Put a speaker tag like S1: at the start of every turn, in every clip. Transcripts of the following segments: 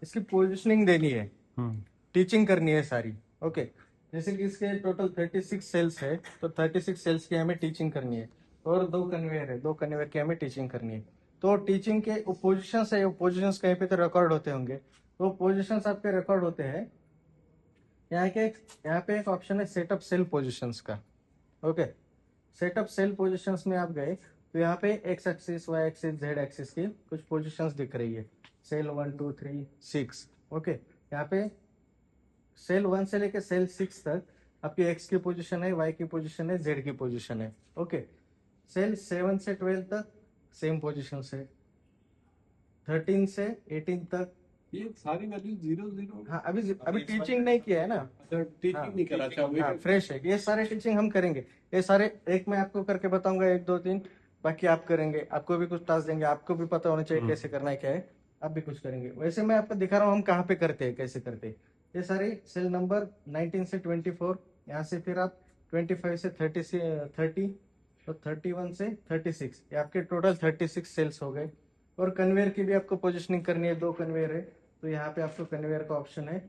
S1: इसकी पोजिशनिंग देनी है, टीचिंग करनी है सारी। ओके, जैसे कि इसके टोटल 36 सेल्स है, तो 36 सेल्स की हमें टीचिंग करनी है। और 2 कन्वेयर है, 2 कन्वेयर की हमें टीचिंग करनी है। तो टीचिंग के पोजिशंस है, पोजिशंस कहीं पे तो रिकॉर्ड होते होंगे, तो पोजिशंस आपके रिकॉर्ड होते हैं। यहाँ पे एक ऑप्शन है सेटअप सेल पोजिशंस का। ओके, सेटअप सेल पोजिशंस में आप गए तो यहाँ पे X axis, Y axis, Z axis की कुछ पोजिशंस दिख रही है। सेल 1 2 3 6। ओके, यहाँ पे सेल 1 से लेके सेल 6 तक आपकी एक्स की पोजीशन है, वाई की पोजीशन है, जेड की पोजीशन है। ओके, सेल 7 से 12 तक सेम पोजीशन है, 13 से 18 तक
S2: ये सारी वैल्यू 0 0।
S1: हाँ, अभी टीचिंग नहीं किया है ना।
S2: अच्छा, टीचिंग नहीं करा। अच्छा,
S1: फ्रेश है, ये सारे टीचिंग हम करेंगे। ये सारे एक मैं आपको करके बताऊंगा, 1 2 3, बाकी आप करेंगे। आपको भी कुछ टास्क देंगे, आपको भी पता होना चाहिए कैसे करना है, क्या है। आप भी कुछ करेंगे। वैसे मैं आपको दिखा रहा हूँ हम कहाँ पे करते हैं, कैसे करते हैं। ये सारे सेल नंबर 19 से 24, यहाँ से फिर आप 25 से 30 से 30, तो 31 से 36, ये आपके टोटल 36 सेल्स हो गए। और कन्वेयर की भी आपको पोजिशनिंग करनी है, 2 कन्वेयर है, तो यहाँ पे आपको कन्वेयर का ऑप्शन है।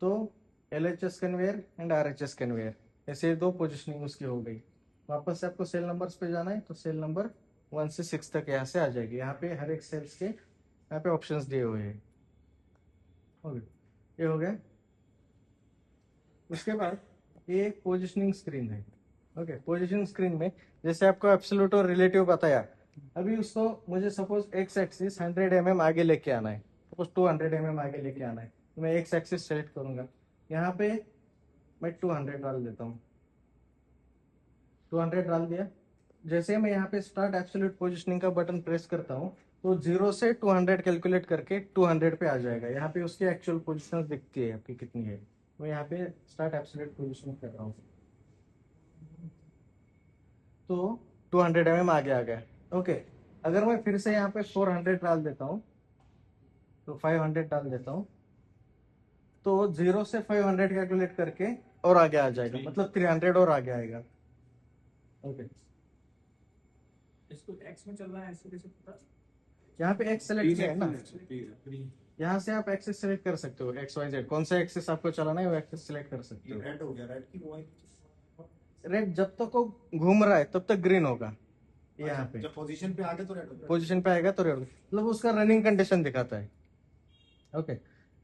S1: तो LHS conveyor and RHS conveyor, ऐसे 2 पोजिशनिंग उसकी हो गई। वापस से आपको सेल नंबर्स पे जाना है, तो सेल नंबर 1 से 6 तक यहाँ से आ जाएगी। यहाँ पे हर एक सेल्स के यहाँ पे ऑप्शंस दिए हुए हैं। ये हो गया। उसके बाद ये एक पोजिशनिंग स्क्रीन है। ओके, पोजिशनिंग स्क्रीन में जैसे आपको एब्सोल्यूट और रिलेटिव बताया, अभी उसको मुझे सपोज एक्स एक्सिस 100 mm आगे लेके आना है, सपोज 200 mm आगे लेके आना है, तो मैं एक्स एक्सिस सेलेक्ट करूंगा। यहाँ पे मैं 200 डाल देता हूँ, 200 डाल दिया। जैसे मैं यहाँ पे स्टार्ट एब्सोल्यूट पोजिशनिंग का बटन प्रेस करता हूँ, तो 0 से 200 कैलकुलेट करके 200 पे आ जाएगा। यहाँ पे उसकी एक्चुअल पोजिशन दिखती है आपकी कितनी है। मैं यहाँ पे स्टार्ट एब्सोल्यूट पोजिशन कर रहा हूँ, तो 200 mm आगे आ गया। ओके, अगर मैं फिर से यहाँ पे 400 डाल देता हूँ, तो 500 डाल देता हूँ, तो 0 से 500 कैलकुलेट करके और आगे आ जाएगा, मतलब 300 और आगे आएगा। ओके,
S3: इसको एक्स में चल रहा है, ऐसे कैसे पता?
S1: यहाँ पे एक्स सेलेक्ट किया है ना, यहाँ से आप एक्सेस सेलेक्ट कर सकते हो, एक्स वाई जेड, कौन सा एक्सेस आपको चलाना है वो एक्सेस सेलेक्ट कर सकते हो।
S3: रेड हो गया, रेड की वो
S1: रेड जब तक वो घूम रहा है तब तक ग्रीन होगा। यहाँ पे
S3: जब पोजीशन पे आ गया तो रेड हो गया।
S1: पोजीशन पे आएगा तो रेड, मतलब उसका रनिंग कंडीशन दिखाता है। ओके,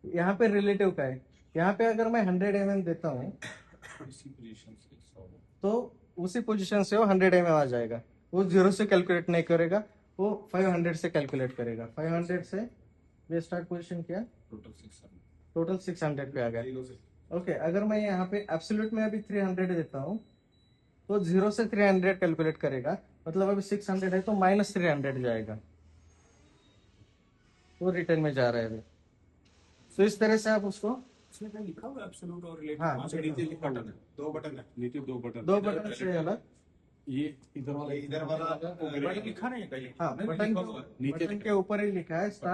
S1: यहाँ पे रिलेटिव का है। यहाँ पे अगर मैं 100 mm देता हूँ,
S2: इसी पोजीशन से
S1: तो उसी पोजीशन से वो 100 mm आ जाएगा। वो 0 से कैलकुलेट नहीं करेगा, वो 500 से कैलकुलेट करेगा। 500 से वे स्टार्ट पोजीशन किया, टोटल 600 पे आ गया। ओके, अगर मैं यहाँ पे एब्सोल्यूट में अभी 300 देता हूँ, तो 0 से 300 कैलकुलेट करेगा, मतलब अभी 600 है तो -300 जाएगा, वो रिटर्न में जा रहा है अभी। तो इस तरह से आप उसको,
S3: इसमें क्या लिखा हुआ है एब्सोल्यूट और रिलेटिव?
S1: हाँ,
S2: नीचे लिखा हुआ है,
S3: 2 बटन है,
S2: नीचे 2 बटन,
S1: 2 बटन से अलग।
S2: ये इधर वाला
S3: बटन लिखा नहीं है कहीं?
S1: हाँ, बटन के ऊपर ही लिखा है।